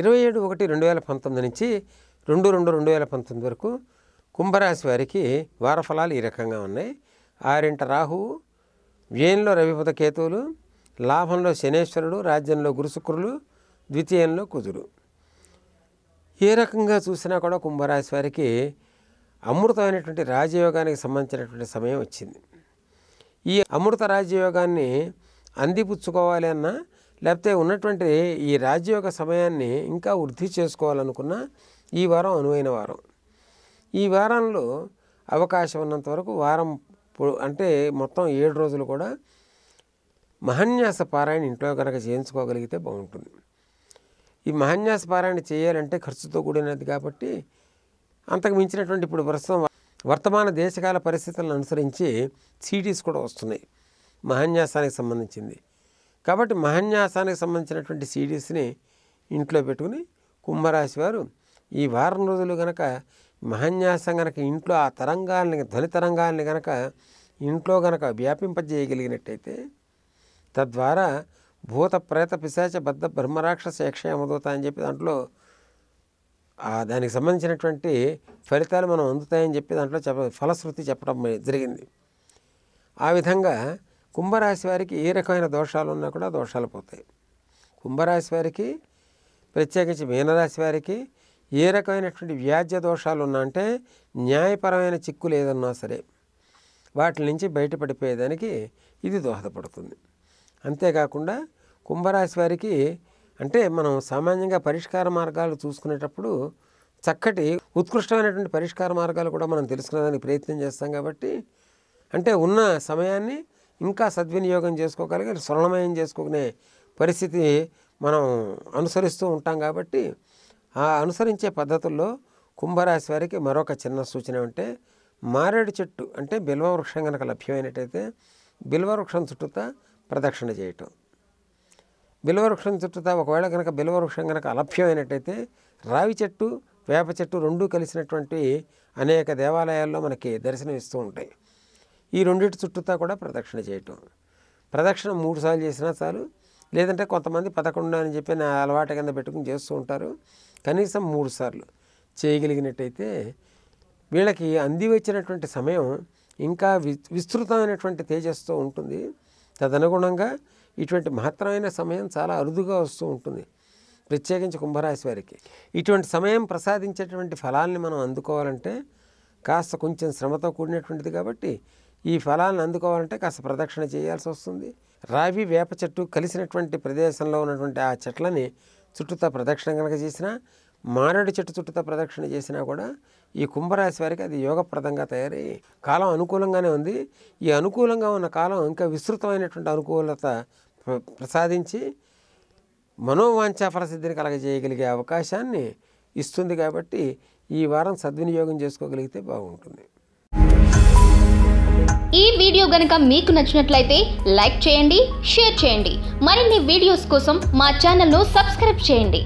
(27/1/2019) నుంచి 2/2/2019 వరకు కుంభరాశి వారికి వారఫలాలు ఈ రకంగా ఉన్నాయి. 6 రాహువు, వ్యయంలో రవిబుధ కేతువులు, లాభంలో శనేశ్వరుడు, రాజ్యంలో గురుశుక్రులు, ద్వితీయంలో కుజుడు. ఏ రకంగా చూసినా కూడా కుంభరాశి వారికి అమృతమైనటువంటి రాజయోగానికి సంబంధించినటువంటి సమయం వచ్చింది. ఈ అమృత రాజయోగాన్ని అందిపుచ్చుకోవాలి అన్నా, లేకపోతే ఉన్నటువంటి ఈ రాజయోగ సమయాన్ని ఇంకా వృద్ధి చేసుకోవాలనుకున్న ఈ వారం అనువైన వారం. ఈ వారంలో అవకాశం ఉన్నంత వరకు వారం అంటే మొత్తం 7 రోజులు కూడా మహాన్యాస పారాయణ ఇంట్లో కనుక చేయించుకోగలిగితే బాగుంటుంది. ఈ మహాన్యాస పారాయణ చేయాలంటే ఖర్చుతో కూడినది కాబట్టి అంతకు మించినటువంటి ఇప్పుడు ప్రస్తుతం వర్తమాన దేశకాల పరిస్థితులను అనుసరించి సీడీస్ కూడా వస్తున్నాయి మహాన్యాసానికి సంబంధించింది. కాబట్టి మహాన్యాసానికి సంబంధించినటువంటి సీడీస్ని ఇంట్లో పెట్టుకుని కుంభరాశి వారు ఈ వారం రోజులు కనుక మహాన్యాసం కనుక ఇంట్లో ఆ తరంగాల్ని, ధ్వని తరంగాల్ని కనుక ఇంట్లో కనుక వ్యాపింపజేయగలిగినట్టయితే తద్వారా భూత ప్రేత పిశాచ బద్ధ బ్రహ్మరాక్షస యక్ష యమదూత అని చెప్పి దాంట్లో దానికి సంబంధించినటువంటి ఫలితాలు మనం అందుతాయని చెప్పి దాంట్లో ఫలశ్రుతి చెప్పడం జరిగింది. ఆ విధంగా కుంభరాశి వారికి ఏ రకమైన దోషాలు ఉన్నా కూడా దోషాలు పోతాయి. కుంభరాశి వారికి ప్రత్యేకించి మీనరాశి వారికి ఏ రకమైనటువంటి వ్యాజ్య దోషాలు ఉన్నా అంటే న్యాయపరమైన చిక్కులు ఏదన్నా సరే వాటి నుంచి బయటపడిపోయేదానికి ఇది దోహదపడుతుంది. అంతేకాకుండా కుంభరాశి వారికి అంటే మనం సామాన్యంగా పరిష్కార మార్గాలు చూసుకునేటప్పుడు చక్కటి ఉత్కృష్టమైనటువంటి పరిష్కార మార్గాలు కూడా మనం తెలుసుకునేదానికి ప్రయత్నం చేస్తాం. కాబట్టి అంటే ఉన్న సమయాన్ని ఇంకా సద్వినియోగం చేసుకోగలిగి స్వర్ణమయం చేసుకునే పరిస్థితి మనం అనుసరిస్తూ ఉంటాం. కాబట్టి ఆ అనుసరించే పద్ధతుల్లో కుంభరాశి వారికి మరొక చిన్న సూచన అంటే మారేడు చెట్టు అంటే బిల్వ వృక్షం కనుక లభ్యమైనట్టయితే బిల్వ వృక్షం చుట్టూతా ప్రదక్షిణ చేయటం. బిల్వ వృక్షం చుట్టూతా ఒకవేళ కనుక బిల్వ వృక్షం కనుక అలభ్యమైనట్టయితే రావి చెట్టు, వేప చెట్టు రెండూ కలిసినటువంటి అనేక దేవాలయాల్లో మనకి దర్శనం ఇస్తూ ఉంటాయి. ఈ రెండింటి చుట్టూతా కూడా ప్రదక్షిణ చేయటం. ప్రదక్షిణ 3 సార్లు చేసినా చాలు, లేదంటే కొంతమంది 11 అని చెప్పి నా అలవాటు కింద పెట్టుకుని చేస్తూ ఉంటారు. కనీసం 3 సార్లు చేయగలిగినట్టయితే వీళ్ళకి అంది వచ్చినటువంటి సమయం ఇంకా విస్తృతమైనటువంటి తేజస్తో ఉంటుంది. తదనుగుణంగా ఇటువంటి మహత్తరమైన సమయం చాలా అరుదుగా వస్తూ ఉంటుంది. ప్రత్యేకించి కుంభరాశి వారికి ఇటువంటి సమయం ప్రసాదించేటువంటి ఫలాల్ని మనం అందుకోవాలంటే కాస్త కొంచెం శ్రమతో కూడినటువంటిది. కాబట్టి ఈ ఫలాలను అందుకోవాలంటే కాస్త ప్రదక్షిణ చేయాల్సి వస్తుంది. రావి వేప చెట్టు కలిసినటువంటి ప్రదేశంలో ఉన్నటువంటి ఆ చెట్లని చుట్టూతా ప్రదక్షిణ కనుక చేసినా, మారేడు చెట్టు చుట్టూతా ప్రదక్షిణ చేసినా కూడా ఈ కుంభరాశి వారికి అది యోగప్రదంగా తయారై కాలం అనుకూలంగానే ఉంది. ఈ అనుకూలంగా ఉన్న కాలం ఇంకా విస్తృతమైనటువంటి అనుకూలత ప్రసాదించి మనోవాంఛా ఫలసిద్ధిని కలగజేయగలిగే అవకాశాన్ని ఇస్తుంది. కాబట్టి ఈ వారం సద్వినియోగం చేసుకోగలిగితే బాగుంటుంది. ఈ వీడియో గనుక మీకు నచ్చినట్లయితే లైక్ చేయండి, షేర్ చేయండి. మరిన్ని వీడియోస్ కోసం మా ఛానల్ను సబ్స్క్రైబ్ చేయండి.